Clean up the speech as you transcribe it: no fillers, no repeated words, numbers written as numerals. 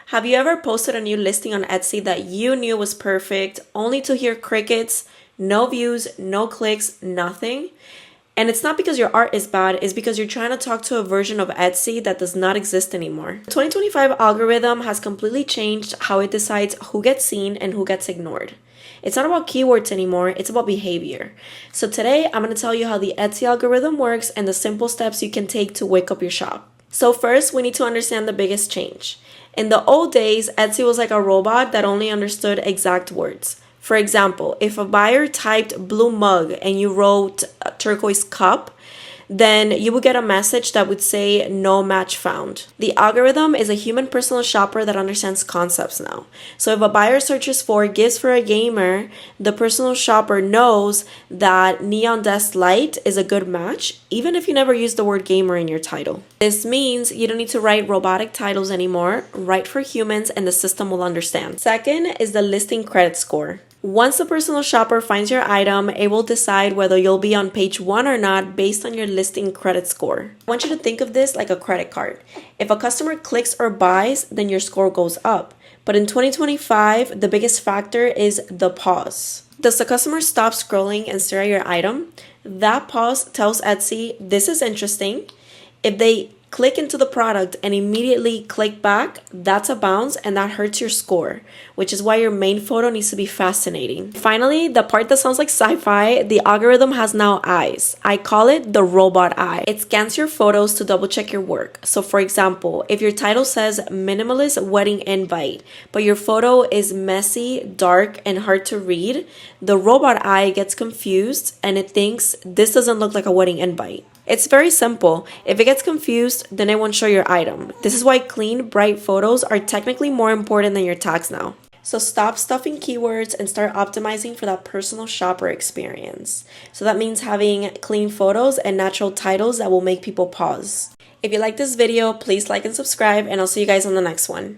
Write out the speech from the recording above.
Have you ever posted a new listing on Etsy that you knew was perfect, only to hear crickets, no views, no clicks, nothing? And it's not because your art is bad, it's because you're trying to talk to a version of Etsy that does not exist anymore. The 2025 algorithm has completely changed how it decides who gets seen and who gets ignored. It's not about keywords anymore, it's about behavior. So today, I'm going to tell you how the Etsy algorithm works and the simple steps you can take to wake up your shop. So first, we need to understand the biggest change. In the old days, Etsy was like a robot that only understood exact words. For example, if a buyer typed blue mug and you wrote turquoise cup, then you would get a message that would say no match found. The algorithm is a human personal shopper that understands concepts now. So if a buyer searches for gifts for a gamer, the personal shopper knows that neon desk light is a good match, even if you never use the word gamer in your title. This means you don't need to write robotic titles anymore. Write for humans and the system will understand. Second is the listing credit score. Once the personal shopper finds your item, it will decide whether you'll be on page 1 or not based on your listing credit score. I want you to think of this like a credit card. If a customer clicks or buys, then your score goes up. But in 2025, the biggest factor is the pause. Does the customer stop scrolling and stare at your item? That pause tells Etsy, this is interesting. If they click into the product and immediately click back, that's a bounce and that hurts your score, which is why your main photo needs to be fascinating. Finally, the part that sounds like sci-fi, the algorithm has now eyes. I call it the robot eye. It scans your photos to double check your work. So for example, if your title says minimalist wedding invite, but your photo is messy, dark, and hard to read, the robot eye gets confused and it thinks this doesn't look like a wedding invite. It's very simple. If it gets confused, then it won't show your item. This is why clean, bright photos are technically more important than your tags now. So stop stuffing keywords and start optimizing for that personal shopper experience. So that means having clean photos and natural titles that will make people pause. If you like this video, please like and subscribe, and I'll see you guys on the next one.